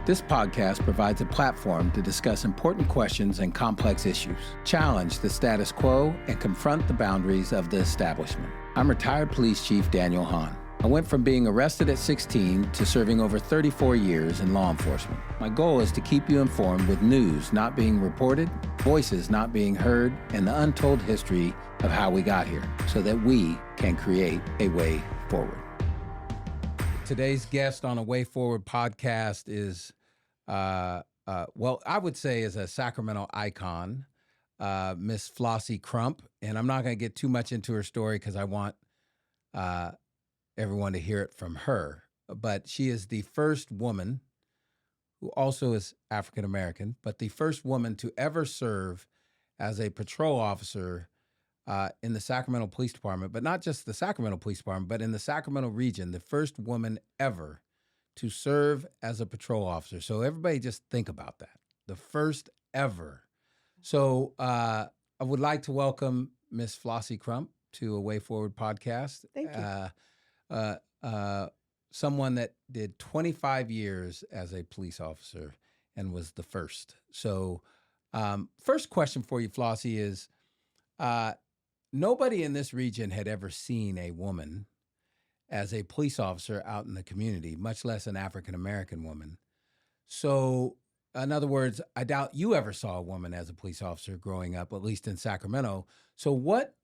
This podcast provides a platform to discuss important questions and complex issues, challenge the status quo, and confront the boundaries of the establishment. I'm retired Police Chief Daniel Hahn. I went from being arrested at 16 to serving over 34 years in law enforcement. My goal is to keep you informed with news not being reported, voices not being heard, and the untold history of how we got here so that we can create a way forward. Today's guest on A Way Forward podcast is, I would say is a Sacramento icon, Miss Flossie Crump. And I'm not going to get too much into her story because I want everyone to hear it from her. But she is the first woman, who also is African-American, but the first woman to ever serve as a patrol officer in the Sacramento Police Department, but not just the Sacramento Police Department, but in the Sacramento region, the first woman ever to serve as a patrol officer. So everybody just think about that. The first ever. So I would like to welcome Miss Flossie Crump to A Way Forward podcast. Thank you. Someone that did 25 years as a police officer and was the first. So first question for you, Flossie, is nobody in this region had ever seen a woman as a police officer out in the community, much less an African-American woman. So, in other words, I doubt you ever saw a woman as a police officer growing up, at least in Sacramento. So what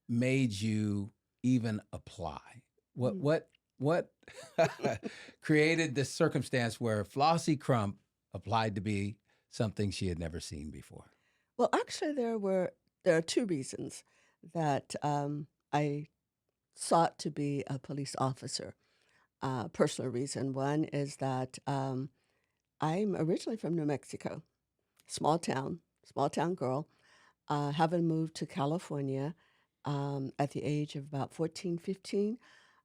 made you even apply? What created this circumstance where Flossie Crump applied to be something she had never seen before? Well, actually, there are two reasons that I sought to be a police officer. Personal reason. One is that I'm originally from New Mexico, small town girl, having moved to California at the age of about 14, 15.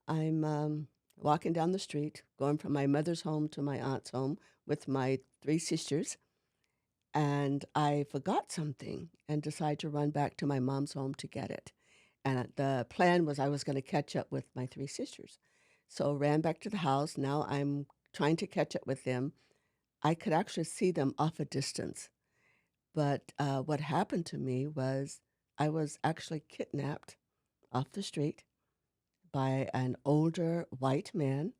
I'm walking down the street, going from my mother's home to my aunt's home with my three sisters, and I forgot something and decided to run back to my mom's home to get it. And the plan was I was going to catch up with my three sisters. So ran back to the house. Now I'm trying to catch up with them. I could actually see them off a distance. But what happened to me was I was actually kidnapped off the street by an older white man.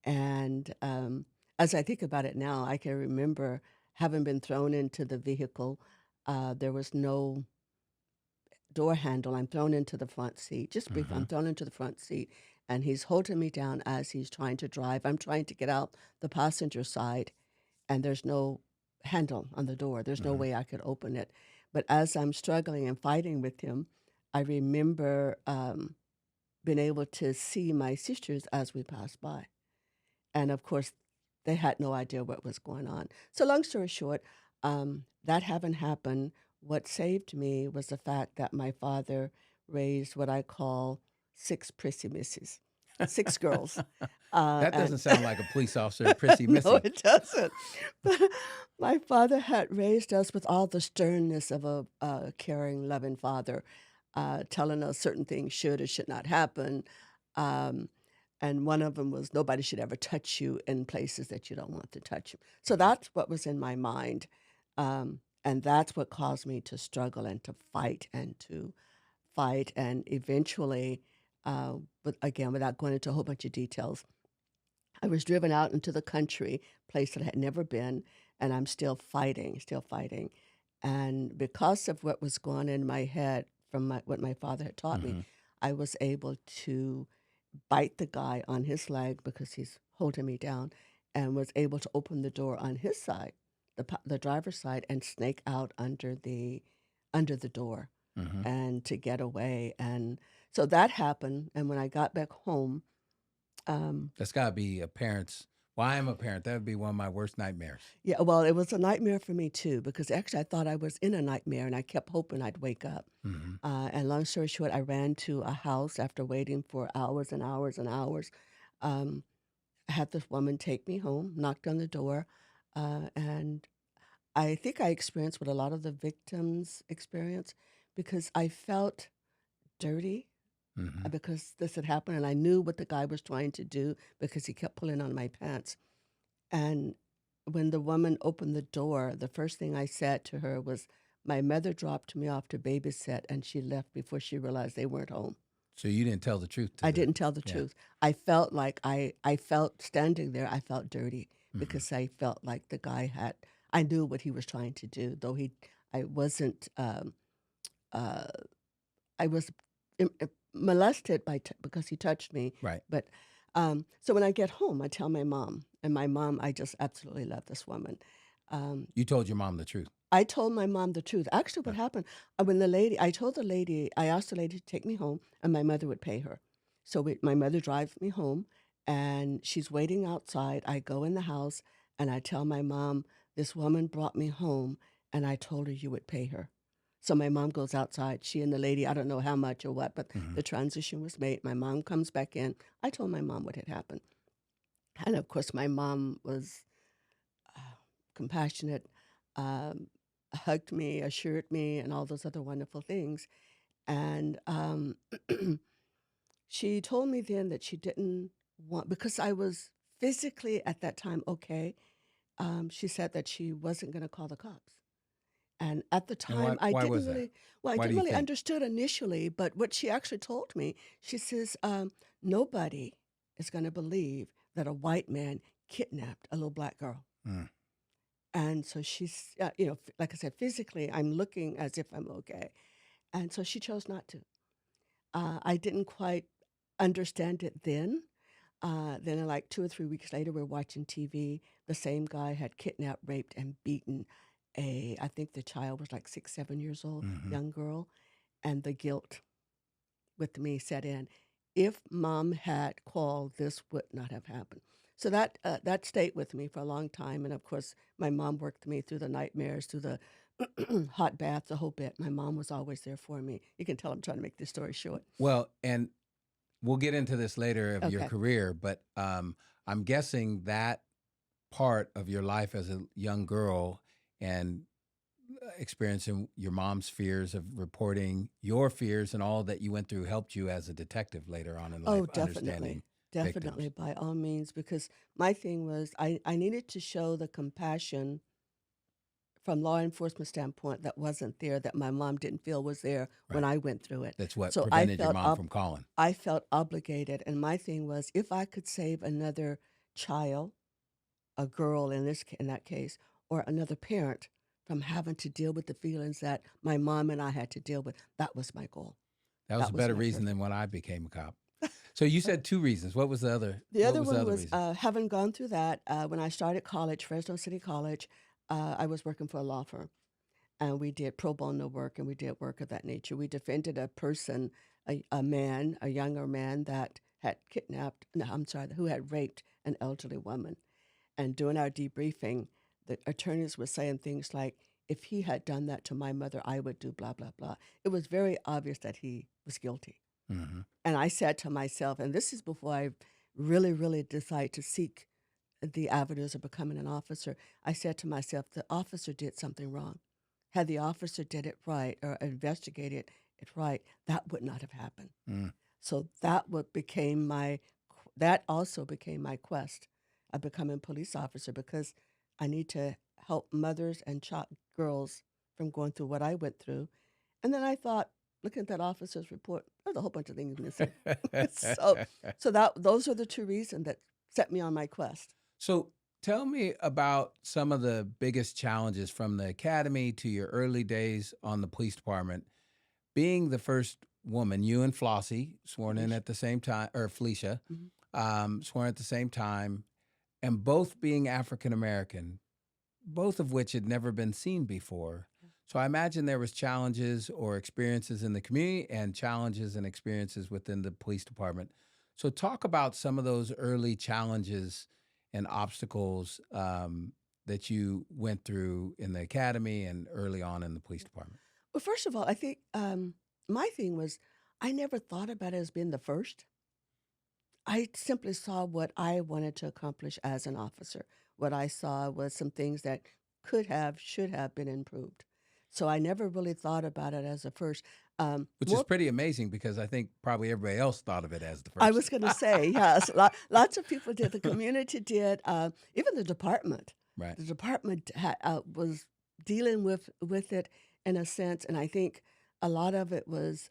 And as I think about it now, I can remember having been thrown into the vehicle. There was no door handle. I'm thrown into the front seat. Just brief, I'm thrown into the front seat, and he's holding me down as he's trying to drive. I'm trying to get out the passenger side, and there's no handle on the door. There's no way I could open it. But as I'm struggling and fighting with him, I remember being able to see my sisters as we passed by. And of course, they had no idea what was going on. So long story short, that having happened, what saved me was the fact that my father raised what I call 6 prissy misses, 6 girls. That doesn't sound like a police officer, prissy missy. No, it doesn't. But my father had raised us with all the sternness of a caring, loving father, telling us certain things should or should not happen. And one of them was nobody should ever touch you in places that you don't want to touch you. So that's what was in my mind. And that's what caused me to struggle and to fight. And eventually, but again, without going into a whole bunch of details, I was driven out into the country, place that I had never been, and I'm still fighting. And because of what was going on in my head from what my father had taught me, I was able to bite the guy on his leg because he's holding me down, and was able to open the door on his side, the driver's side, and snake out under the door and to get away. And so that happened. And when I got back home, That's got to be a parent's. Well, I am a parent. That would be one of my worst nightmares. yeah, well, it was a nightmare for me too, because actually I thought I was in a nightmare, and I kept hoping I'd wake up. And long story short, I ran to a house after waiting for hours and hours and hours. I had this woman take me home, knocked on the door, and I think I experienced what a lot of the victims experience, because I felt dirty because this had happened, and I knew what the guy was trying to do because he kept pulling on my pants. And when the woman opened the door, the first thing I said to her was, "My mother dropped me off to babysit, and she left before she realized they weren't home." So you didn't tell the truth to I the didn't tell the yeah. truth. I felt like I felt standing there, I felt dirty Mhm. because I felt like the guy had I knew what he was trying to do, though I wasn't, uh, I was molested because he touched me. Right. But so when I get home, I tell my mom, and my mom, I just absolutely love this woman. Um, You told your mom the truth. I told my mom the truth. Actually, what Right. happened, I told the lady, I asked the lady to take me home, and my mother would pay her. So my mother drives me home, and she's waiting outside. I go in the house, and I tell my mom, "This woman brought me home, and I told her you would pay her." So my mom goes outside. She and the lady, I don't know how much or what, but Mhm. the transition was made. My mom comes back in. I told my mom what had happened. And of course, my mom was uh, compassionate, um, hugged me, assured me, and all those other wonderful things. And she told me then that she didn't want, because I was physically at that time okay, she said that she wasn't going to call the cops. And at the And time, I why didn't was that? really, well, I Why do didn't you really think? understood initially, but what she actually told me, she says, nobody is going to believe that a white man kidnapped a little black girl. Mm. And so she's, like I said, physically, I'm looking as if I'm okay. And so she chose not to. I didn't quite understand it then. Then, like 2 or 3 weeks later, we're watching TV. The same guy had kidnapped, raped, and beaten I think the child was like 6, 7 years old, Mhm. young girl. And the guilt with me set in. If mom had called, this would not have happened. So that stayed with me for a long time. And of course, my mom worked me through the nightmares, through the hot bath, the whole bit. My mom was always there for me. You can tell I'm trying to make this story short. Well, and we'll get into this later of your Okay. career, but I'm guessing that part of your life as a young girl and experiencing your mom's fears of reporting your fears and all that you went through helped you as a detective later on in Oh, life, definitely. understanding Definitely, victims. by all means, because my thing was I needed to show the compassion from law enforcement standpoint that wasn't there, that my mom didn't feel was there when Right. I went through it. That's what So prevented your mom from calling. I felt obligated, and my thing was if I could save another child, a girl in that case, or another parent from having to deal with the feelings that my mom and I had to deal with, that was my goal. That was a That was better my reason than perfect. when I became a cop. So you said two reasons. What was the other? The What other was the one other was reason? having gone through that when I started college, Fresno City College. I was working for a law firm, and we did pro bono work, and we did work of that nature. We defended a person, a man, a younger man that had kidnapped, no, I'm sorry, who had raped an elderly woman. And during our debriefing, the attorneys were saying things like, if he had done that to my mother, I would do blah, blah, blah. It was very obvious that he was guilty. Hmm. And I said to myself, and this is before I really, really decided to seek the avenues of becoming an officer, I said to myself, the officer did something wrong. Had the officer did it right or investigated it right, that would not have happened. Mm. So that also became my quest of becoming a police officer, because I need to help mothers and girls from going through what I went through. And then I thought, looking at that officer's report, there's a whole bunch of things missing. so those are the two reasons that set me on my quest. So tell me about some of the biggest challenges from the academy to your early days on the police department. Being the first woman, you and Flossie sworn in Felicia. at the same time, or Felicia, Mhm. sworn at the same time, and both being African American, both of which had never been seen before. So I imagine there was challenges or experiences in the community and challenges and experiences within the police department. So talk about some of those early challenges and obstacles that you went through in the academy and early on in the police department. Well, first of all, I think my thing was I never thought about it as being the first. I simply saw what I wanted to accomplish as an officer. What I saw was some things that should have been improved. So I never really thought about it as a first. Which is pretty amazing because I think probably everybody else thought of it as the I first. was going to say, yes, lots of people did. The community did. Even the department. Right. The department was dealing with it in a sense, and I think a lot of it was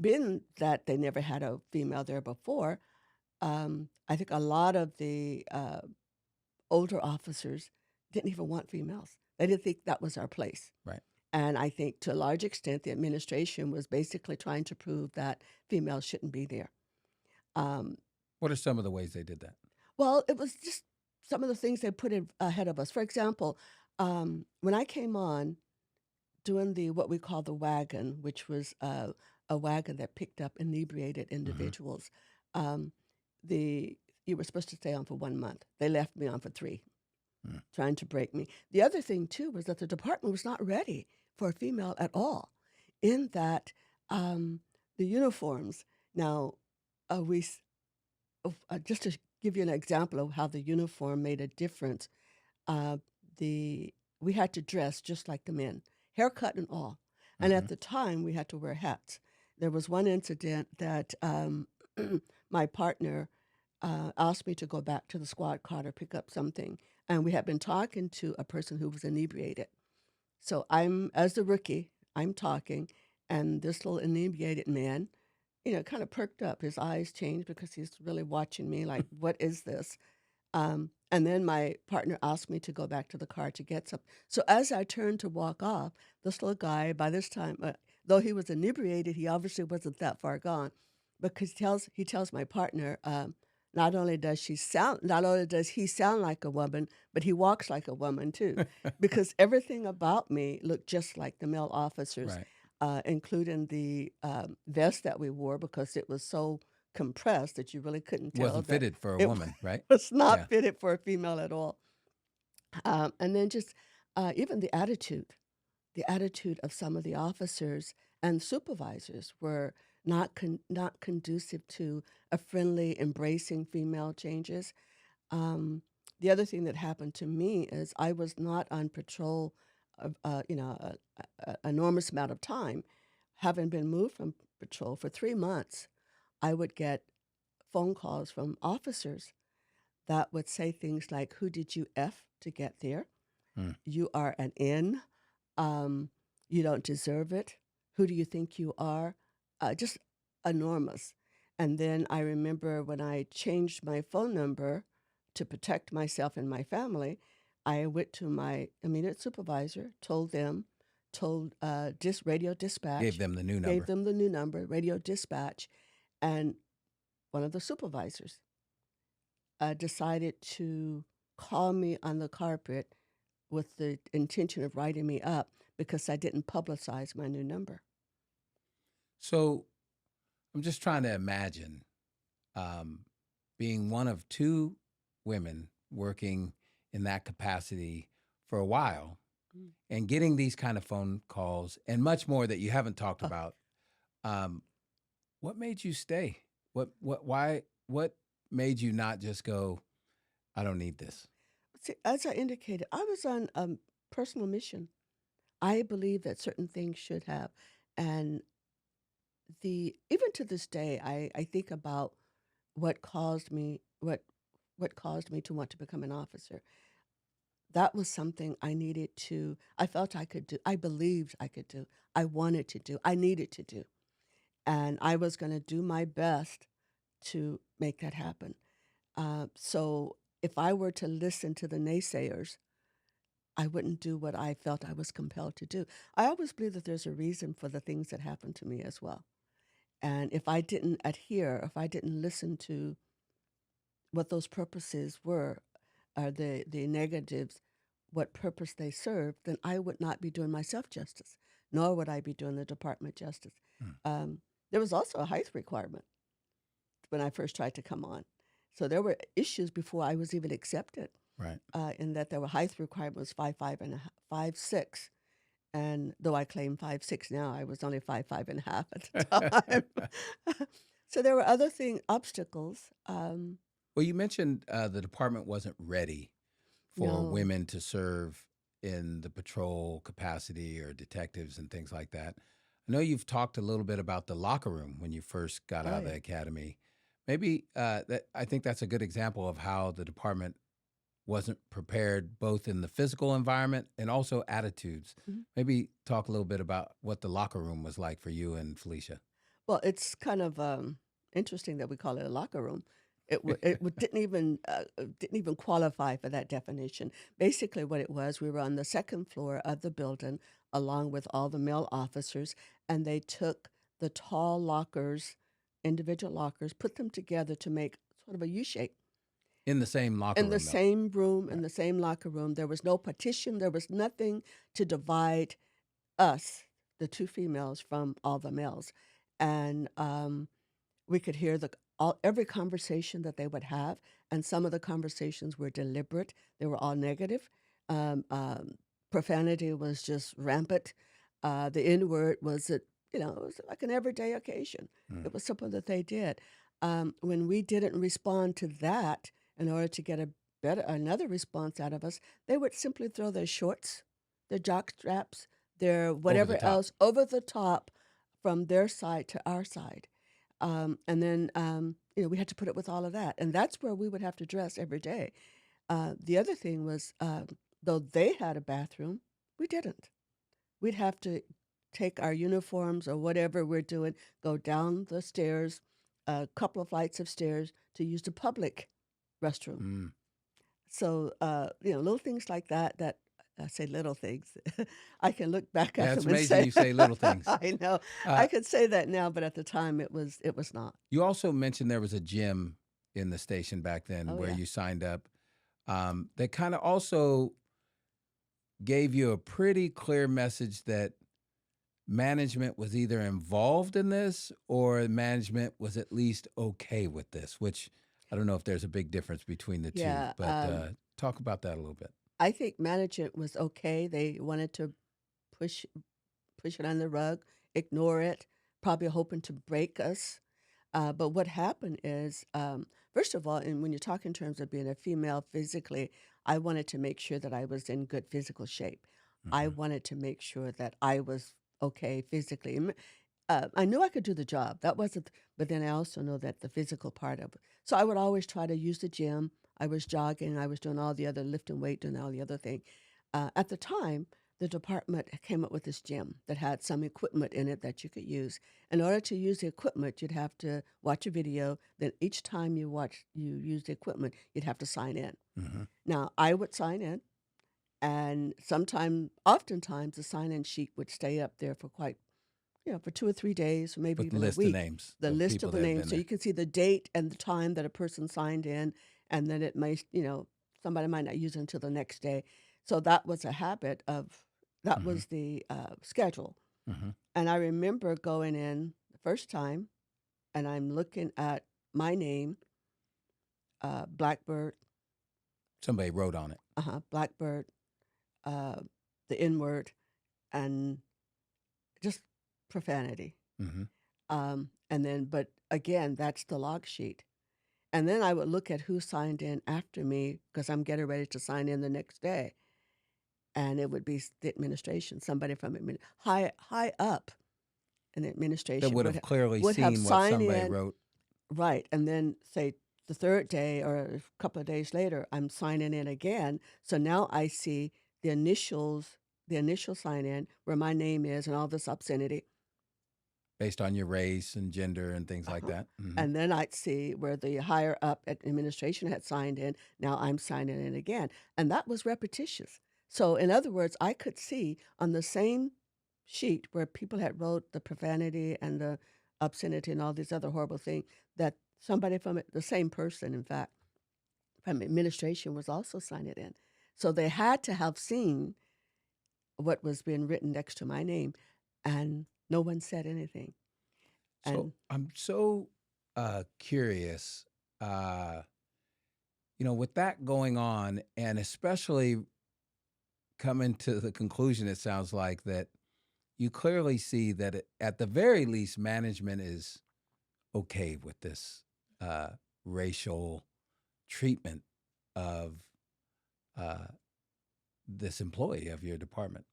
being that they never had a female there before. I think a lot of the older officers didn't even want females. They didn't think that was our place. Right. And I think to a large extent, the administration was basically trying to prove that females shouldn't be there. What are some of the ways they did that? Well, it was just some of the things they put ahead of us. For example, when I came on doing what we call the wagon, which was a wagon that picked up inebriated individuals, you were supposed to stay on for 1 month. They left me on for 3, trying to break me. The other thing, too, was that the department was not ready for a female at all, in that the uniforms. Now, just to give you an example of how the uniform made a difference, we had to dress just like the men, haircut and all. And at the time, we had to wear hats. There was one incident that my partner asked me to go back to the squad car to pick up something. And we had been talking to a person who was inebriated. So as the rookie, I'm talking, and this little inebriated man, kind of perked up. His eyes changed because he's really watching me like, what is this? And then my partner asked me to go back to the car to get some. So as I turned to walk off, this little guy, by this time, though he was inebriated, he obviously wasn't that far gone, because he tells my partner, not only does he sound like a woman, but he walks like a woman too, because everything about me looked just like the male officers, including the vest that we wore, because it was so compressed that you really couldn't tell. Wasn't fitted for a woman, right? It was not fitted for a female at all. And then just even the attitude of some of the officers and supervisors were not conducive to a friendly, embracing female changes. The other thing that happened to me is I was not on patrol, an enormous amount of time. Having been moved from patrol for 3 months, I would get phone calls from officers that would say things like, "Who did you F to get there? You are an N. You don't deserve it. Who do you think you are?" Just enormous. And then I remember when I changed my phone number to protect myself and my family, I went to my immediate supervisor, told radio dispatch. Gave them the new number. Gave them the new number, radio dispatch. And one of the supervisors decided to call me on the carpet with the intention of writing me up because I didn't publicize my new number. So I'm just trying to imagine being one of 2 women working in that capacity for a while and getting these kind of phone calls and much more that you haven't talked about. What made you stay? What made you not just go, I don't need this? See, as I indicated, I was on a personal mission. I believe that certain things should have, and even to this day, I think about what caused me to want to become an officer. That was something I felt I could do. I believed I could do. I wanted to do. I needed to do. And I was going to do my best to make that happen. So if I were to listen to the naysayers, I wouldn't do what I felt I was compelled to do. I always believe that there's a reason for the things that happen to me as well. And if I didn't adhere, if I didn't listen to what those purposes were, or the negatives, what purpose they served, then I would not be doing myself justice, nor would I be doing the department justice. There was also a height requirement when I first tried to come on. So there were issues before I was even accepted. Right. In that there were height requirements 5'5" and 5'6", and though I claim 5'6" now, I was only 5'5" and a half at the time. So there were other obstacles. Well, you mentioned the department wasn't ready for No. women to serve in the patrol capacity or detectives and things like that. I know you've talked a little bit about the locker room when you first got Oh out of yeah. the academy. Maybe I think that's a good example of how the department wasn't prepared both in the physical environment and also attitudes. Mhm. Maybe talk a little bit about what the locker room was like for you and Felicia. Well, it's kind of interesting that we call it a locker room. Didn't even qualify for that definition. Basically, what it was, we were on the second floor of the building, along with all the male officers, and they took the tall lockers, individual lockers, put them together to make sort of a U shape. In the same locker In the room, though. same room, in Right. the same locker room, there was no partition. There was nothing to divide us, the two females, from all the males, and we could hear every conversation that they would have, and some of the conversations were deliberate. They were all negative. Um, um, Profanity was just rampant. The N word was it was like an everyday occasion. It Mm. was something that they did. When we didn't respond to that, in order to get another response out of us, they would simply throw their shorts, their jock straps, their Over the whatever top. else over the top from their side to our side. And then, we had to put up with all of that. And that's where we would have to dress every day. The other thing was, though they had a bathroom, we didn't. We'd have to take our uniforms or whatever we're doing, go down the stairs, a couple of flights of stairs to use the public restroom. Mm. So, little things like that, that I say little things. I can look back at Yeah, it's them and amazing say, you say little things. I know, Uh, I could say that now, but at the time it was not. you also mentioned there was a gym in the station back then Oh where yeah. you signed up. That kind of also gave you a pretty clear message that management was either involved in this or management was at least okay with this, which I don't know if there's a big difference between the two, Yeah. but talk about that a little bit. I think management was okay. They wanted to push push it on the rug, ignore it, probably hoping to break us. But what happened is, first of all, and when you talk in terms of being a female physically, I wanted to make sure that I was in good physical shape. I Hmm. wanted to make sure that I was okay physically. I knew I could do the job. That wasn't, but then I also know that the physical part of it. So I would always try to use the gym. I was jogging. I was doing all the other lifting weight, doing all the other thing. At the time, the department came up with this gym that had some equipment in it that you could use. In order to use the equipment, you'd have to watch a video. Then each time you use the equipment, you'd have to sign in. Hmm. Now I would sign in, and oftentimes, the sign-in sheet would stay up there for for 2 or 3 days, or maybe With even a list the week. names The of list people of the that have names, been so you there. can see the date and the time that a person signed in, and then it may, somebody might not use it until the next day. So that was a habit of that Hmm. was the schedule. Hmm. And I remember going in the first time, and I'm looking at my name, Blackbird, Somebody wrote on it. Blackbird, uh, the N word, and just profanity. Hmm. And then, but again, that's the log sheet. And then I would look at who signed in after me because I'm getting ready to sign in the next day. And it would be the administration, somebody from high up in the That administration would have clearly would have seen what signed somebody in, wrote. right. And then say the third day or a couple of days later, I'm signing in again. So now I see the initial sign in where my name is and all this obscenity. Based on your race and gender and things like Uh-huh. that. Hmm. And then I'd see where the higher up at administration had signed in. Now I'm signing in again. And that was repetitious. So, in other words, I could see on the same sheet where people had wrote the profanity and the obscenity and all these other horrible things that somebody from the same person, in fact, from administration was also signing in. So they had to have seen what was being written next to my name, and no one said anything. So And I'm so curious, uh, with that going on, and especially coming to the conclusion, it sounds like that you clearly see that at the very least, management is okay with this uh, racial treatment of uh, this employee of your department.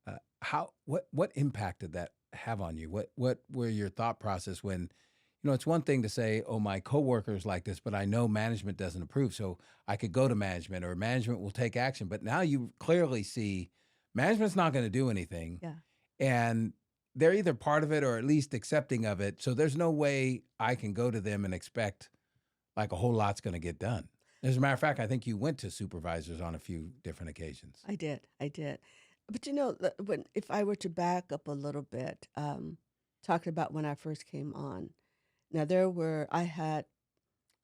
Mm. What impact did that have on you? What were your thought process when, it's one thing to say, oh, my coworkers like this, but I know management doesn't approve. So I could go to management or management will take action. But now you clearly see management's not going to do anything. Yeah. And they're either part of it or at least accepting of it. So there's no way I can go to them and expect like a whole lot's going to get done. As a matter of fact, I think you went to supervisors on a few different occasions. I did. But if I were to back up a little bit, talking about when I first came on, now I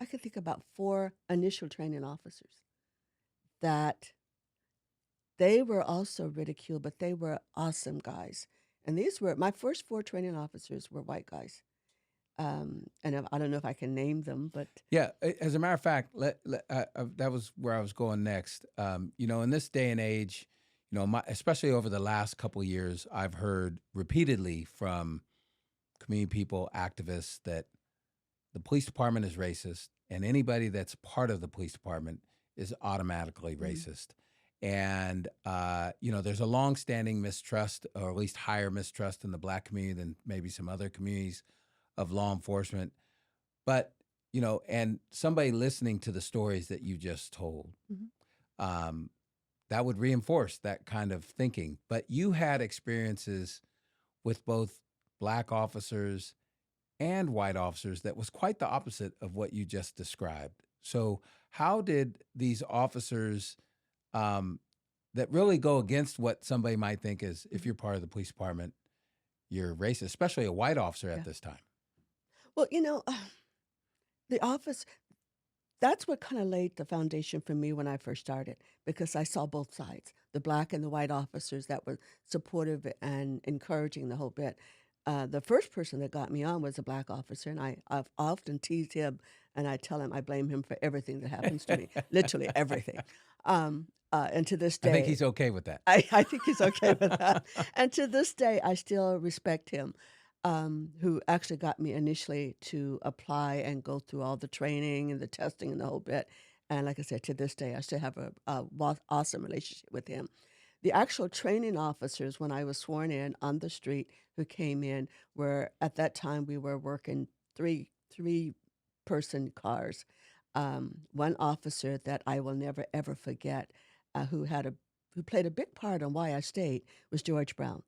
could think about 4 initial training officers that they were also ridiculed, but they were awesome guys. And these were my first 4 training officers were white guys. And I don't know if I can name them, but Yeah, as a matter of fact, that was where I was going next. In this day and age, especially over the last couple of years, I've heard repeatedly from community people, activists, that the police department is racist, and anybody that's part of the police department is automatically racist. And there's a longstanding mistrust, or at least higher mistrust, in the Black community than maybe some other communities of law enforcement. But, and somebody listening to the stories that you just told, that would reinforce that kind of thinking. But you had experiences with both Black officers and white officers that was quite the opposite of what you just described. So how did these officers that really go against what somebody might think is, if you're part of the police department, you're racist, especially a white officer at this time? well, the office, that's what kind of laid the foundation for me when I first started, because I saw both sides, the Black and the white officers that were supportive and encouraging the whole bit. The first person that got me on was a Black officer, and I've often teased him, and I tell him I blame him for everything that happens to me, literally everything. And to this day, I think he's okay with that. I think he's okay with that. And to this day, I still respect him, who actually got me initially to apply and go through all the training and the testing and the whole bit. And like I said, to this day, I still have a awesome relationship with him. The actual training officers, when I was sworn in on the street, who came in, were at that time we were working three-person cars. One officer that I will never ever forget, who played a big part on why I stayed, was George Brown.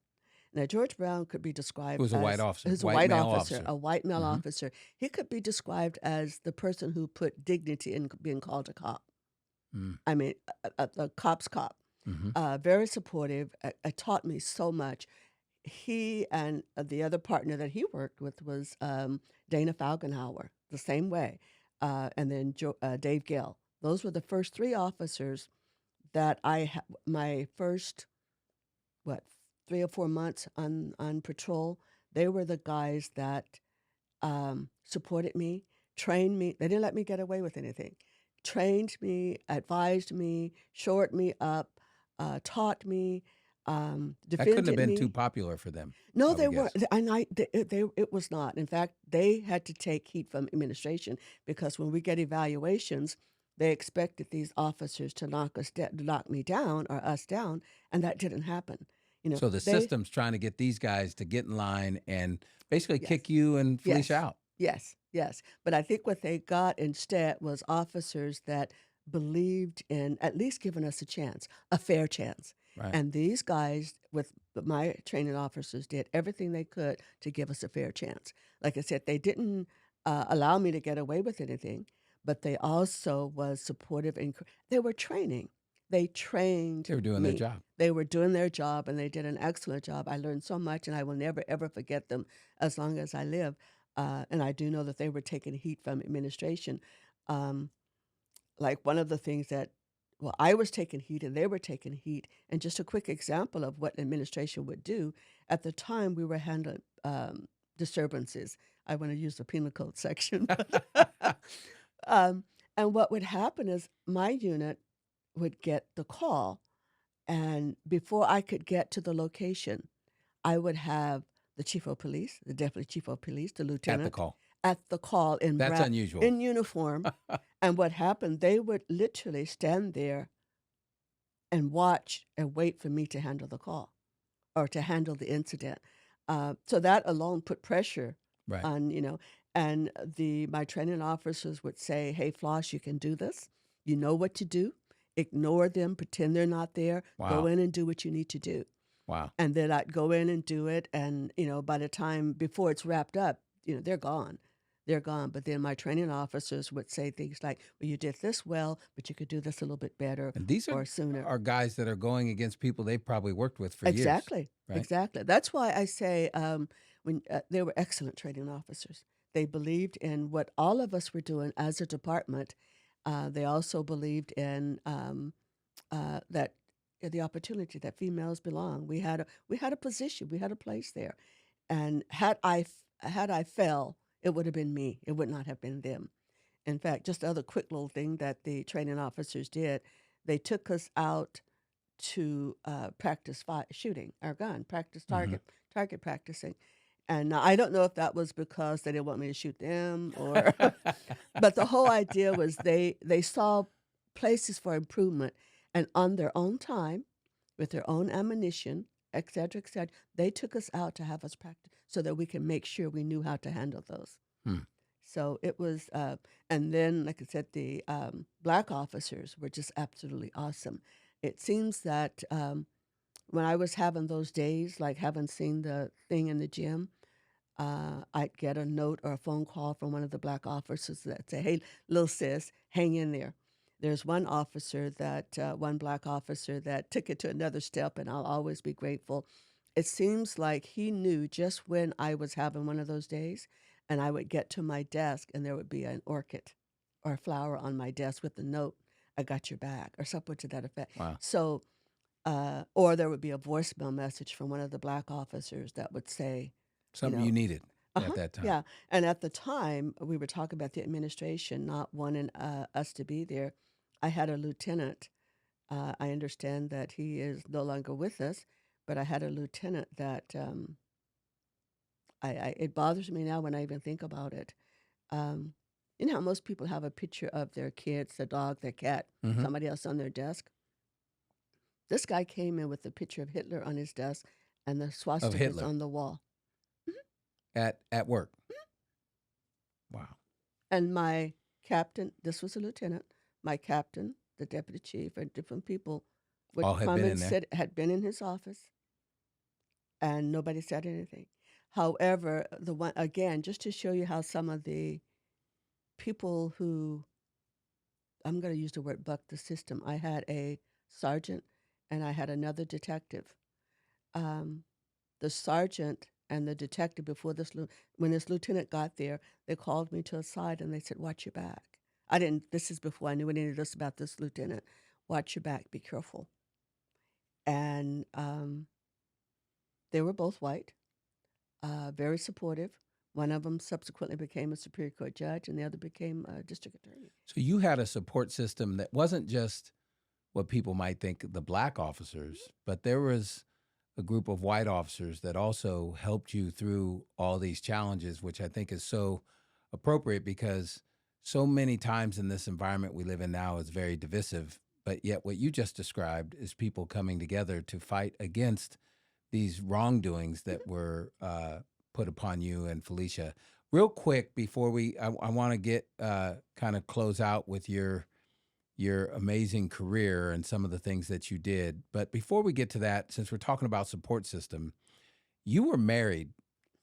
Now, George Brown could be described Who was a as white officer, who's a white white male officer, officer. a white male officer. He could be described as the person who put dignity in being called a cop. I mean, a cop's cop. Very supportive. Taught me so much. He and the other partner that he worked with was Dana Falkenhauer, the same way, and then Dave Gale. Those were the first 3 officers that my first, 3 or 4 months on patrol. They were the guys that supported me, trained me. They didn't let me get away with anything. Trained me, advised me, shored me up, taught me, That defended couldn't have been me. too popular for them. No, I they would weren't. guess. And it was not. In fact, they had to take heat from administration, because when we get evaluations, they expected these officers to knock me down or us down, and that didn't happen. So the They system's trying to get these guys to get in line and basically yes, kick you and Felicia yes, out. yes. But I think what they got instead was officers that believed in at least giving us a chance, a fair chance. Right. And these guys, with my training officers, did everything they could to give us a fair chance. Like I said, they didn't allow me to get away with anything, but they also was supportive, and they were training. They trained They were doing their me. job. They were doing their job, and they did an excellent job. I learned so much, and I will never, ever forget them as long as I live. And I do know that they were taking heat from administration. Like one of the things that, well, I was taking heat and they were taking heat. And just a quick example of what administration would do. At the time, we were handling disturbances. I want to use the penal code section. And what would happen is my unit would get the call, and before I could get to the location, I would have the chief of police, the deputy chief of police, the At the lieutenant call. at the call That's unusual. in uniform. And what happened, they would literally stand there and watch and wait for me to handle the call or to handle the incident. So that alone put pressure Right. on, and my training officers would say, "Hey, Floss, you can do this. You know what to do. Ignore them, pretend they're not there. Go Wow. in and do what you need to do." Wow. And then I'd go in and do it, and by the time before it's wrapped up, they're gone. They're gone. But then my training officers would say things like, "Well, you did this well, but you could do this a little bit better And these or sooner." are guys that are going against people they've probably worked with for years. Exactly. Right? Exactly. That's why I say when they were excellent training officers. They believed in what all of us were doing as a department. They also believed in that the opportunity that females belong. We had a position. We had a place there. And had I fell, it would have been me. It would not have been them. In fact, just the other quick little thing that the training officers did, they took us out to practice shooting our gun, practice Mhm. target practicing. And I don't know if that was because they didn't want me to shoot them or, but the whole idea was they saw places for improvement, and on their own time, with their own ammunition, et cetera, they took us out to have us practice so that we can make sure we knew how to handle those. Hmm. So it was, and then, like I said, the black officers were just absolutely awesome. It seems that when I was having those days, like having seen the thing in the gym, I'd get a note or a phone call from one of the black officers that say, "Hey, little sis, hang in there." There's one one black officer that took it to another step, and I'll always be grateful. It seems like he knew just when I was having one of those days, and I would get to my desk, and there would be an orchid or a flower on my desk with the note, "I got your back," or something to that effect. Wow. So, or there would be a voicemail message from one of the black officers that would say, Something you needed at uh-huh, that time. yeah. And at the time, we were talking about the administration not wanting us to be there. I had a lieutenant. I understand that he is no longer with us, but I had a lieutenant that it bothers me now when I even think about it. Um, you know how most people have a picture of their kids, their dog, their cat, Mhm. somebody else on their desk? This guy came in with a picture of Hitler on his desk and the Of swastikas Hitler on the wall. at work. Wow. And my captain, this was a lieutenant, my captain, the deputy chief, and different people would All had come been and in there. sit, had been in his office, and nobody said anything. However, the one, again, just to show you how some of the people who, I'm going to use the word buck the system, I had a sergeant and I had another detective. Um, the sergeant and the detective before when this lieutenant got there, they called me to a side and they said, "Watch your back." I didn't. This is before I knew any of this about this lieutenant. "Watch your back. Be careful." And they were both white, very supportive. One of them subsequently became a Superior Court judge, and the other became a district attorney. So you had a support system that wasn't just what people might think the black officers, but there was a group of white officers that also helped you through all these challenges, which I think is so appropriate because so many times in this environment we live in now is very divisive. But yet, what you just described is people coming together to fight against these wrongdoings that were put upon you and Felicia. Real quick, before I want to get kind of close out with your amazing career and some of the things that you did. But before we get to that, since we're talking about support system, you were married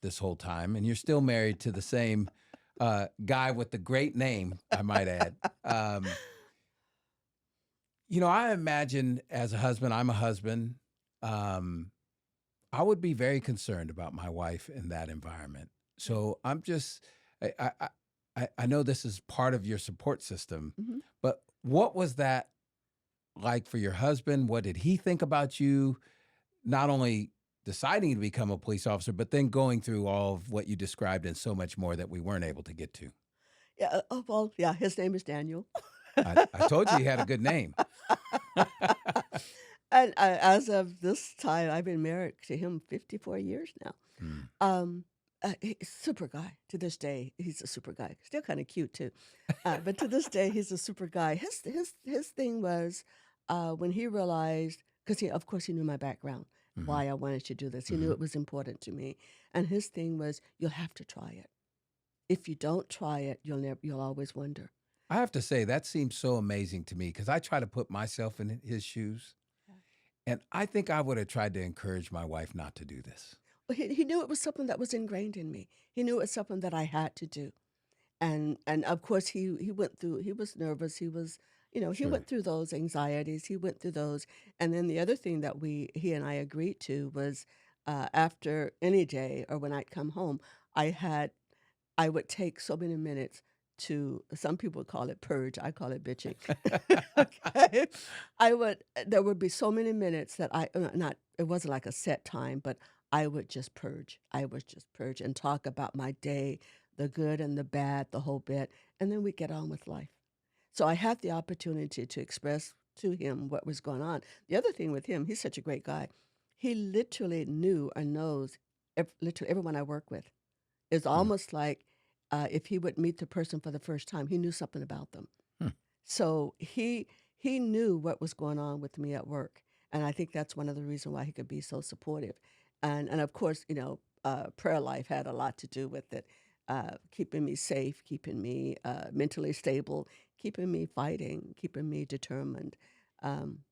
this whole time, and you're still married to the same guy with the great name, I might add. I imagine as a husband, I'm a husband. Um, I would be very concerned about my wife in that environment. So I'm just, I know this is part of your support system, Mhm. but what was that like for your husband? What did he think about you? Not only deciding to become a police officer, but then going through all of what you described and so much more that we weren't able to get to. Yeah. Oh, well, yeah. His name is Daniel. I told you he had a good name. And as of this time, I've been married to him 54 years now. Mm. He's a super guy. To this day, he's a super guy. Still kind of cute too, but to this day, he's a super guy. His thing was, when he realized, because of course, he knew my background, Hmm. why I wanted to do this. He knew Hmm. it was important to me, and his thing was, you'll have to try it. If you don't try it, you'll always wonder. I have to say, that seems so amazing to me because I try to put myself in his shoes. Yeah. And I think I would have tried to encourage my wife not to do this. Well, he knew it was something that was ingrained in me. He knew it was something that I had to do. And of course he went through, he was nervous, he was, he Sure. went through those anxieties, he went through those. And then the other thing that he and I agreed to was, after any day or when I'd come home, I had I would take so many minutes to, some people call it purge, I call it bitching. Okay. There would be so many minutes that not, it wasn't like a set time, but I would just purge. I would just purge and talk about my day, the good and the bad, the whole bit, and then we get on with life. So I had the opportunity to express to him what was going on. The other thing with him, he's such a great guy. He literally knew or knows literally everyone I work with. It's Mm. almost like, if he would meet the person for the first time, he knew something about them. Hmm. So he knew what was going on with me at work, and I think that's one of the reasons why he could be so supportive. And of course, prayer life had a lot to do with it, keeping me safe, keeping me mentally stable, keeping me fighting, keeping me determined.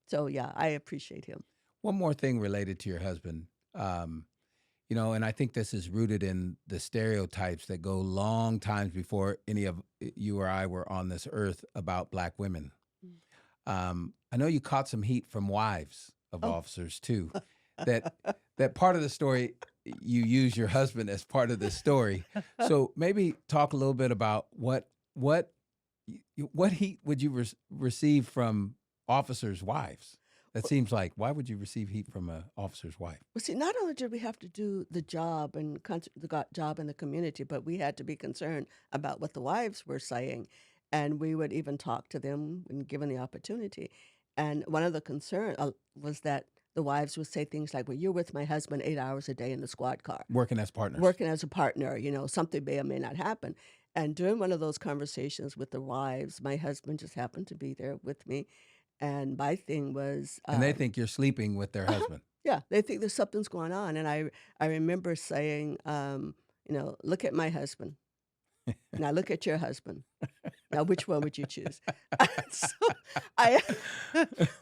So yeah, I appreciate him. One more thing related to your husband. And I think this is rooted in the stereotypes that go long times before any of you or I were on this earth about Black women. Mm. I know you caught some heat from wives of Oh. officers too. That that part of the story, you use your husband as part of the story. So maybe talk a little bit about what what heat would you receive from officers' wives? That seems like, why would you receive heat from an officer's wife? Well, see, not only did we have to do the job and job in the community, but we had to be concerned about what the wives were saying, and we would even talk to them when given the opportunity. And one of the concern was that the wives would say things like, "Well, you're with my husband 8 hours a day in the squad car, Working as partners. working as a partner. Something may or may not happen." And during one of those conversations with the wives, my husband just happened to be there with me, and my thing was, And they think you're sleeping with their uh-huh. husband. Yeah, they think there's something's going on, and I remember saying, "Look at my husband. Now look at your husband. Now which one would you choose?" So I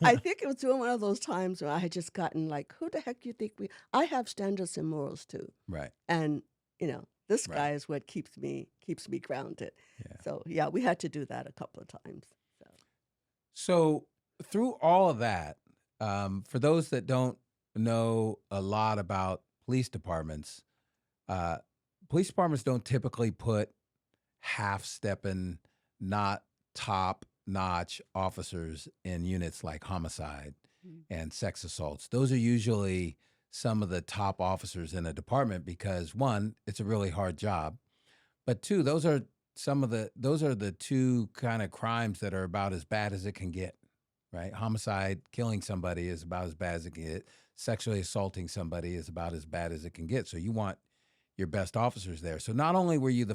I think it was during one of those times where I had just gotten like, "Who the heck do you think we?" I have standards and morals too, Right. and this Right. guy is what keeps me grounded. Yeah. So yeah, we had to do that a couple of times. So. So through all of that, for those that don't know a lot about police departments, uh, police departments don't typically put half-stepping, not top-notch officers in units like homicide Mm. and sex assaults. Those are usually some of the top officers in a department because one, it's a really hard job, but two, those are the two kind of crimes that are about as bad as it can get, right? Homicide, killing somebody is about as bad as it can get. Sexually assaulting somebody is about as bad as it can get. So you want your best officers there. So not only were you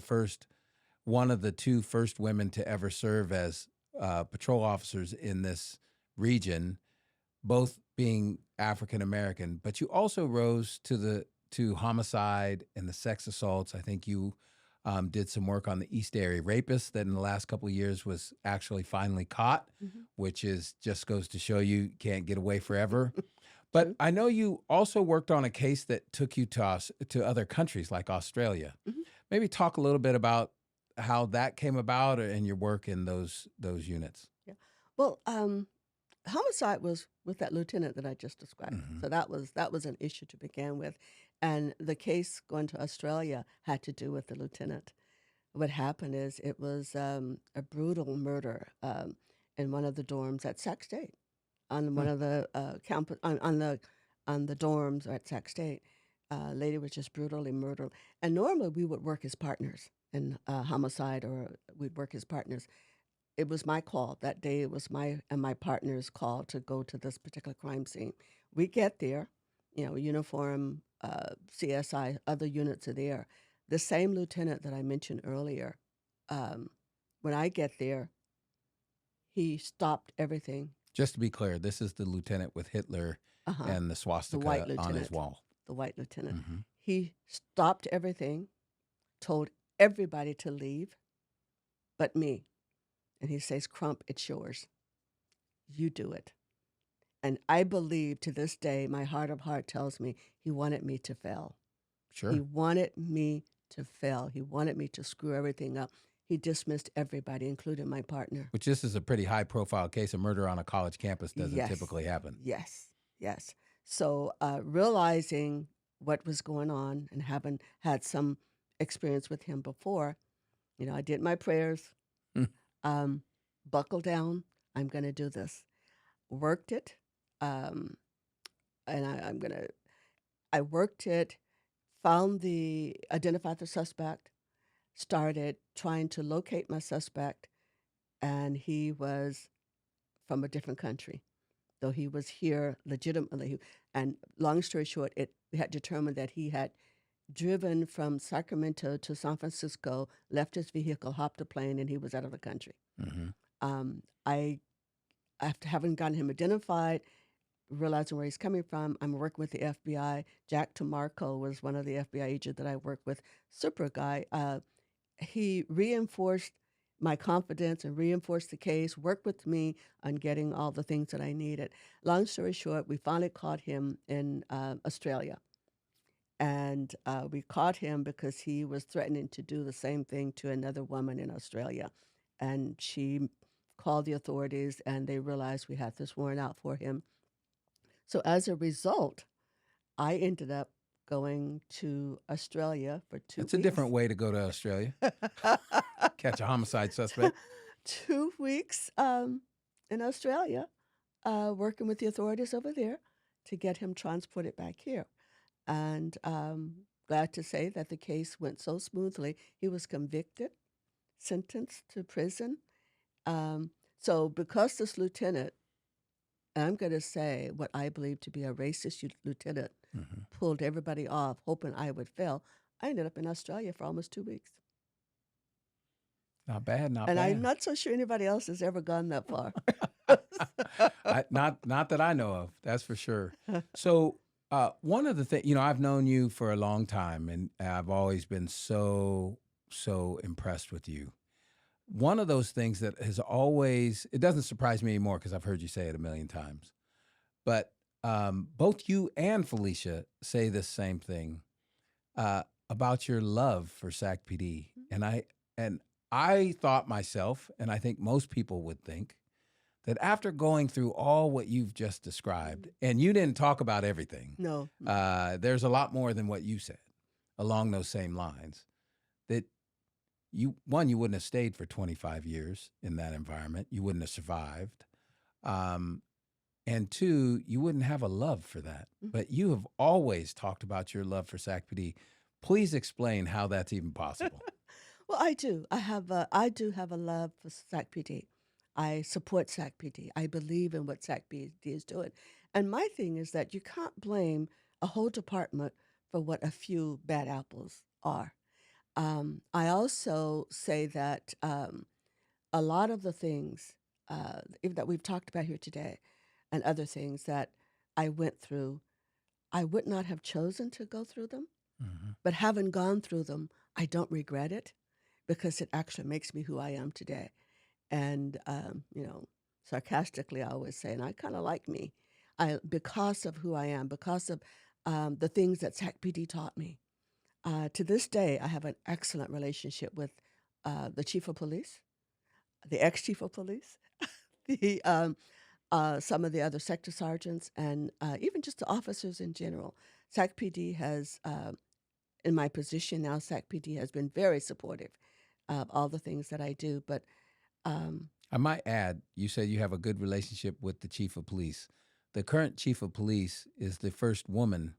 one of the two first women to ever serve as patrol officers in this region, both being African American, but you also rose to homicide and the sex assaults. I think you did some work on the East Area rapist that in the last couple of years was actually finally caught, Mhm. which is just goes to show you can't get away forever. But True. I know you also worked on a case that took you to other countries like Australia. Mhm. Maybe talk a little bit about how that came about and your work in those units. Yeah. Well, homicide was with that lieutenant that I just described. Hmm. So that was an issue to begin with, and the case going to Australia had to do with the lieutenant. What happened is it was a brutal murder in one of the dorms at Sac State, on one of the campus on the dorms at Sac State. Lady was just brutally murdered, and normally we would work as partners in homicide, or we'd work as partners. It was my call that day. It was my and my partner's call to go to this particular crime scene. We get there, uniform, CSI, other units are there. The same lieutenant that I mentioned earlier, um, when I get there, he stopped everything Just to be clear, this is the lieutenant with Hitler Uh-huh. and the The swastika white on his lieutenant. wall. The white lieutenant. Mm-hmm. He stopped everything, told everybody to leave but me. And he says, Crump, it's yours. You do it. And I believe to this day, my heart of heart tells me he wanted me to fail. Sure. He wanted me to fail. He wanted me to screw everything up. He dismissed everybody, including my partner. Which this is a pretty high-profile case. A murder on a college campus doesn't Yes. typically happen. Yes, yes. So realizing what was going on and having had some experience with him before, I did my prayers, buckled down. I'm going to do this. Worked it, and I worked it, identified the suspect, started trying to locate my suspect, and he was from a different country, though he was here legitimately. And long story short, we had determined that he had driven from Sacramento to San Francisco, left his vehicle, hopped a plane, and he was out of the country. Mm-hmm. After having gotten him identified, realizing where he's coming from, I'm working with the FBI. Jack DeMarco was one of the FBI agents that I worked with. Super guy. He reinforced my confidence and reinforced the case, worked with me on getting all the things that I needed. Long story short, we finally caught him in Australia. And we caught him because he was threatening to do the same thing to another woman in Australia. And she called the authorities, and they realized we had this warrant out for him. So as a result, I ended up going to Australia for 2 weeks. It's a different way to go to Australia. Catch a homicide suspect. 2 weeks in Australia, working with the authorities over there to get him transported back here. And glad to say that the case went so smoothly. He was convicted, sentenced to prison. So because this lieutenant, I'm going to say what I believe to be a racist lieutenant, pulled everybody off, hoping I would fail, I ended up in Australia for almost 2 weeks. Not bad, not And bad. I'm not so sure anybody else has ever gone that far. Not that I know of, that's for sure. So one of the things, I've known you for a long time, and I've always been so impressed with you. One of those things that has always, it doesn't surprise me anymore because I've heard you say it a million times, but both you and Felicia say the same thing about your love for Sac PD. And I thought myself, and I think most people would think, that after going through all what you've just described, and you didn't talk about everything. No. There's a lot more than what you said along those same lines, that you wouldn't have stayed for 25 years in that environment. You wouldn't have survived. And two, you wouldn't have a love for that. But you have always talked about your love for Sac PD. Please explain how that's even possible. Well, I do. I do have a love for Sac PD. I support Sac PD. I believe in what Sac PD is doing. And my thing is that you can't blame a whole department for what a few bad apples are. I also say that a lot of the things even that we've talked about here today and other things that I went through, I would not have chosen to go through them. But having gone through them, I don't regret it because it actually makes me who I am today. And, sarcastically, I always say, and I kind of like me, because of who I am, because of the things that Sac PD taught me. To this day, I have an excellent relationship with the chief of police, the ex-chief of police, some of the other sector sergeants, and even just the officers in general. Sac PD has, in my position now, Sac PD has been very supportive of all the things that I do. But I might add, you said you have a good relationship with the chief of police. The current chief of police is the first woman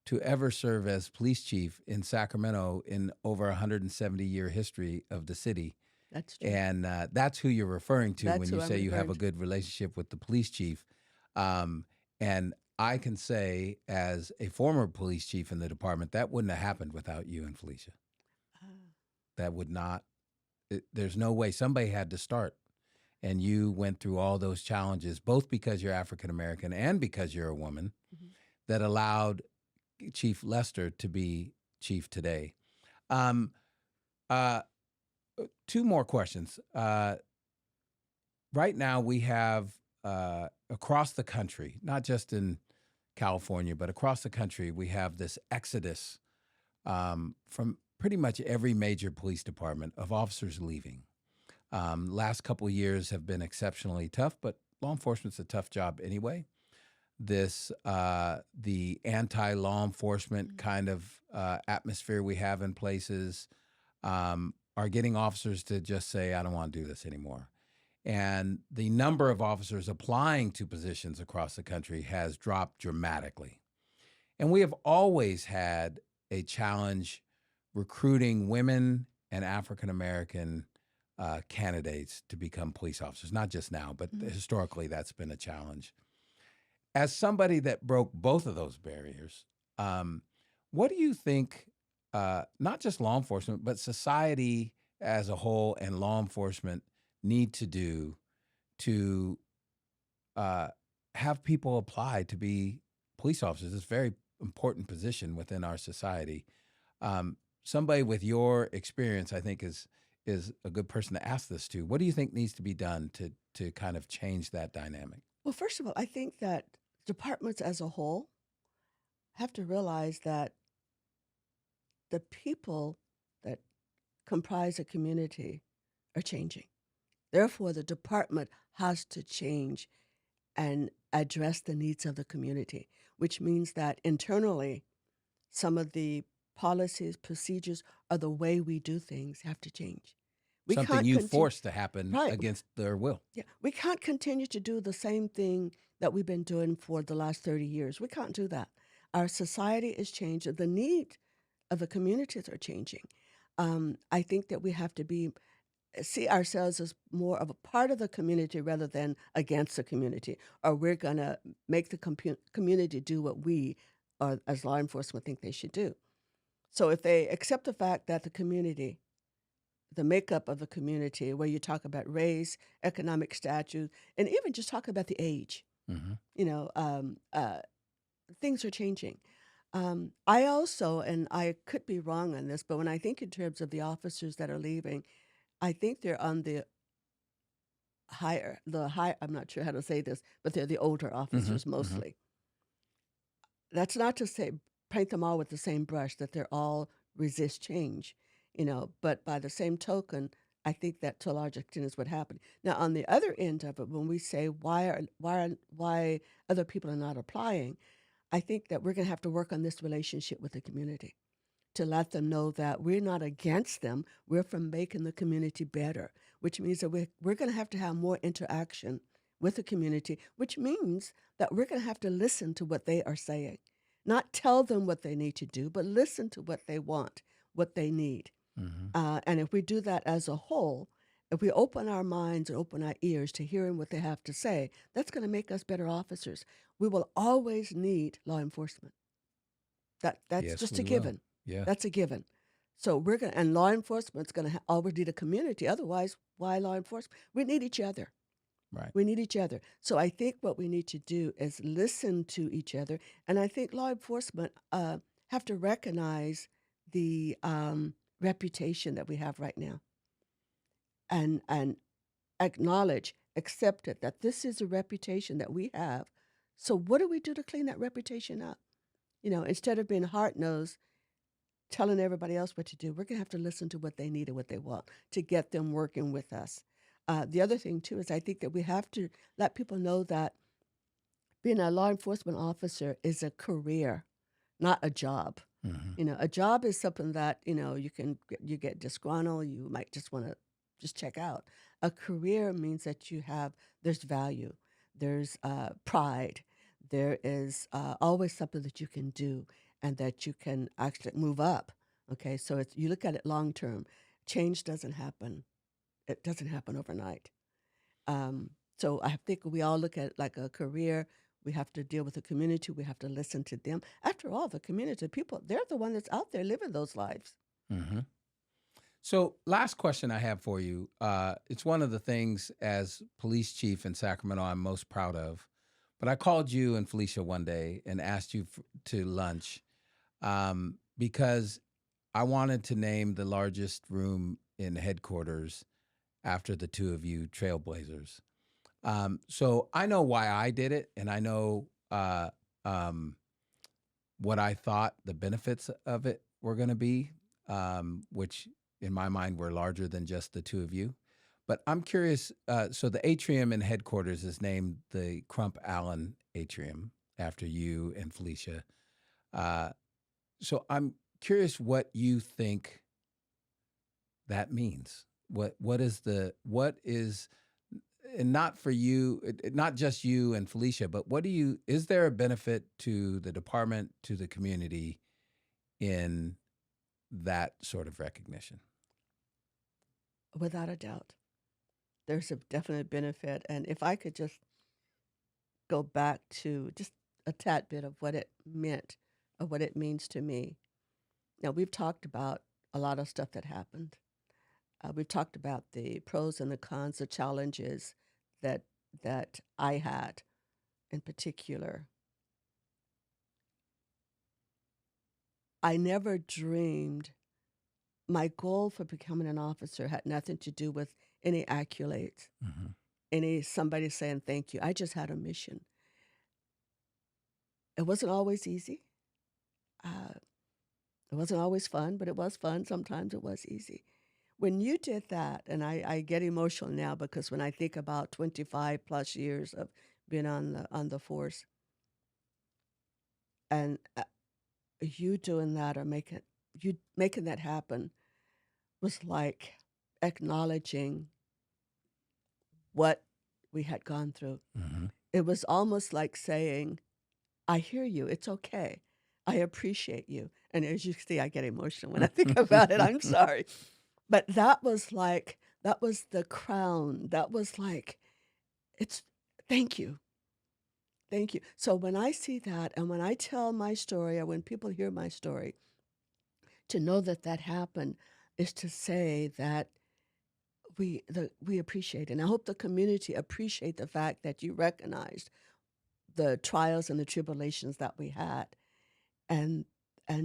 to ever serve as police chief in Sacramento in over 170-year history of the city. That's true. And that's who you're referring to when you say you have a to. good relationship with the police chief. And I can say, as a former police chief in the department, that wouldn't have happened without you and Felicia. That would not. There's no way. Somebody had to start. and you went through all those challenges, both because you're African American and because you're a woman, that allowed Chief Lester to be chief today. Um, uh, Two more questions. Right now, we have across the country, not just in California, but across the country, we have this exodus from pretty much every major police department of officers leaving. Last couple of years have been exceptionally tough, but law enforcement's a tough job anyway. The anti-law enforcement kind of atmosphere we have in places are getting officers to just say, I don't want to do this anymore. And the number of officers applying to positions across the country has dropped dramatically. And we have always had a challenge recruiting women and African American candidates to become police officers, not just now, but historically that's been a challenge. As somebody that broke both of those barriers, what do you think, not just law enforcement, but society as a whole and law enforcement need to do to have people apply to be police officers? It's a very important position within our society. Somebody with your experience, I think, is a good person to ask this to. What do you think needs to be done to kind of change that dynamic? Well, first of all, I think that departments as a whole have to realize that the people that comprise a community are changing. Therefore, the department has to change and address the needs of the community, which means that internally, some of the policies, procedures, or the way we do things have to change. We Something can't you conti- forced to happen Right. against their will. Yeah, we can't continue to do the same thing that we've been doing for the last 30 years. We can't do that. Our society is changing. The need of the communities are changing. I think that we have to see ourselves as more of a part of the community rather than against the community, or we're going to make the community do what we, or as law enforcement, think they should do. So if they accept the fact that the community, the makeup of the community, where you talk about race, economic status, and even just talk about the age, things are changing. I also, and I could be wrong on this, but when I think in terms of the officers that are leaving, I think they're on the I'm not sure how to say this, but they're the older officers mostly. That's not to say paint them all with the same brush, that they're all resist change, but by the same token, I think that to a large extent is what happened. Now, on the other end of it, when we say why other people are not applying, I think that we're going to have to work on this relationship with the community to let them know that we're not against them. We're for making the community better, which means that we're going to have more interaction with the community, which means that we're going to have to listen to what they are saying, not tell them what they need to do, but listen to what they want, what they need. And if we do that as a whole, if we open our minds and open our ears to hearing what they have to say, that's going to make us better officers. We will always need law enforcement. That's Yes, just we a will. given. Yeah. That's a given. So and law enforcement's going to always need a community. Otherwise, why law enforcement? We need each other. Right. We need each other. So I think what we need to do is listen to each other. And I think law enforcement have to recognize the reputation that we have right now, and acknowledge, accept it, that this is a reputation that we have. So what do we do to clean that reputation up? Instead of being hard-nosed, telling everybody else what to do, we're going to have to listen to what they need and what they want to get them working with us. The other thing, too, is I think that we have to let people know that being a law enforcement officer is a career, not a job. A job is something that, you get disgruntled, you might just want to just check out. A career means that there's value, there's pride, there is always something that you can do and that you can actually move up. Okay, so you look at it long term. Change doesn't happen. It doesn't happen overnight. So I think we all look at it like a career. We have to deal with the community. We have to listen to them. After all, the community people, they're the one that's out there living those lives. So, last question I have for you. It's one of the things as police chief in Sacramento I'm most proud of. But I called you and Felicia one day and asked you to lunch because I wanted to name the largest room in headquarters after the two of you trailblazers. So I know why I did it, and I know um, what I thought the benefits of it were going to be, which in my mind were larger than just the two of you. But I'm curious. So the atrium in headquarters is named the Crump Allen Atrium after you and Felicia. Uh, so I'm curious what you think that means. What is and not for you, not just you and Felicia, but is there a benefit to the department, to the community in that sort of recognition? Without a doubt, there's a definite benefit. And if I could just go back to just a tad bit of what it meant, of what it means to me. Now, we've talked about a lot of stuff that happened. We've talked about the pros and the cons, the challenges that I had in particular. I never dreamed my goal for becoming an officer had nothing to do with any accolades, any somebody saying thank you. I just had a mission. It wasn't always easy. It wasn't always fun, but it was fun. Sometimes it was easy. When you did that, and I get emotional now because when I think about 25 plus years of being on the force, and you doing that or making that happen was like acknowledging what we had gone through. Mm-hmm. It was almost like saying, I hear you. It's okay. I appreciate you. And as you see, I get emotional when I think about it. I'm sorry. But that was the crown. That was like, thank you. Thank you. So when I see that and when I tell my story or when people hear my story, to know that happened is to say that we appreciate it. And I hope the community appreciate the fact that you recognized the trials and the tribulations that we had, and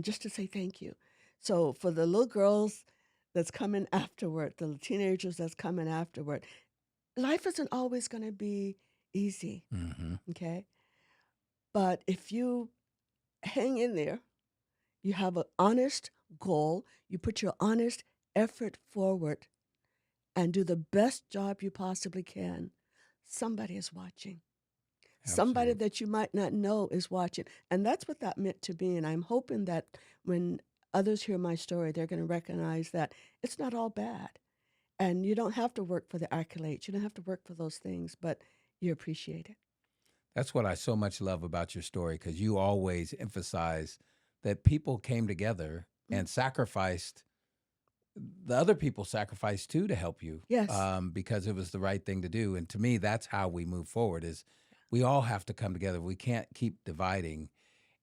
just to say thank you. So for the little girls that's coming afterward, the teenagers that's coming afterward, life isn't always going to be easy, okay? But if you hang in there, you have an honest goal, you put your honest effort forward, and do the best job you possibly can, somebody is watching. Somebody Absolutely. that you might not know is watching. And that's what that meant to me. And I'm hoping that when others hear my story, they're going to recognize that it's not all bad. And you don't have to work for the accolades. You don't have to work for those things, but you appreciate it. That's what I so much love about your story, because you always emphasize that people came together and sacrificed. The other people sacrificed too to help you, Yes. because it was the right thing to do. And to me, that's how we move forward. Is we all have to come together. We can't keep dividing.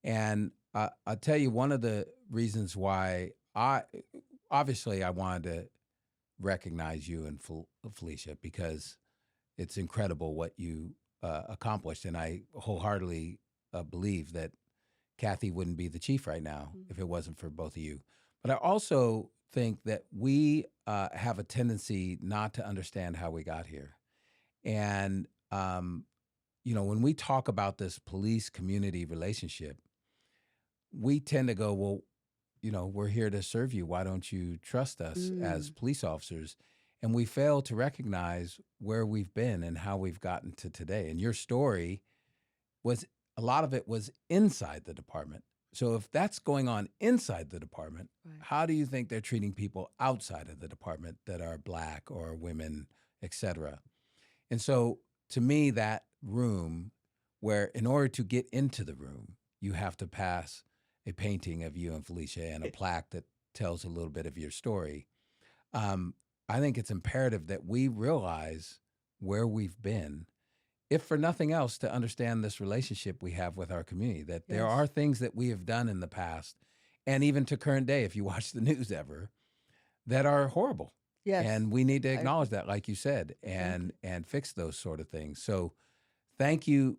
And I'll tell you one of the reasons why I wanted to recognize you and Felicia, because it's incredible what you accomplished. And I wholeheartedly believe that Kathy wouldn't be the chief right now if it wasn't for both of you. But I also think that we have a tendency not to understand how we got here. And, when we talk about this police community relationship, we tend to go, well, we're here to serve you. Why don't you trust us as police officers? And we fail to recognize where we've been and how we've gotten to today. And your story a lot of it was inside the department. So if that's going on inside the department, Right. how do you think they're treating people outside of the department that are Black or women, et cetera? And so to me, that room where in order to get into the room, you have to pass a painting of you and Felicia and a plaque that tells a little bit of your story. I think it's imperative that we realize where we've been, if for nothing else, to understand this relationship we have with our community, that there Yes. are things that we have done in the past, and even to current day, if you watch the news ever, that are horrible. Yes. And we need to I acknowledge agree. that, like you said, Thank and fix those sort of things. So thank you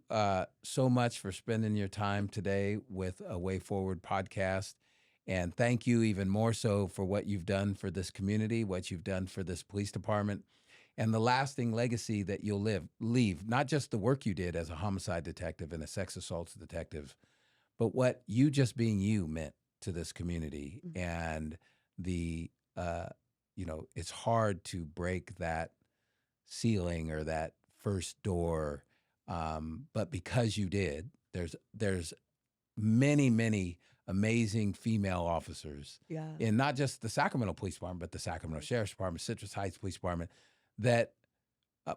so much for spending your time today with a Way Forward podcast. And thank you even more so for what you've done for this community, what you've done for this police department, and the lasting legacy that you'll leave, not just the work you did as a homicide detective and a sex assaults detective, but what you just being you meant to this community. you. And the, it's hard to break that ceiling or that first door. But because you did, there's many, many amazing female officers Yeah. in not just the Sacramento Police Department, but the Sacramento Sheriff's Department, Citrus Heights Police Department, that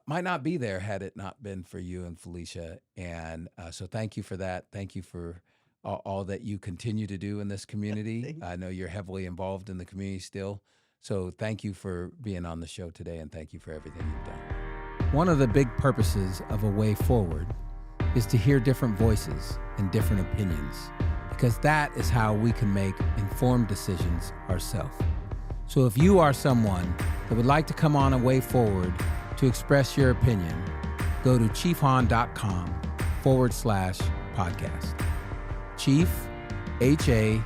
might not be there had it not been for you and Felicia. And so thank you for that. Thank you for all that you continue to do in this community. Thank I know you're heavily involved in the community still. So thank you for being on the show today, and thank you for everything you've done. One of the big purposes of A Way Forward is to hear different voices and different opinions, because that is how we can make informed decisions ourselves. So if you are someone that would like to come on A Way Forward to express your opinion, go to chiefhahn.com/podcast. Chief, HAHN.com/podcast.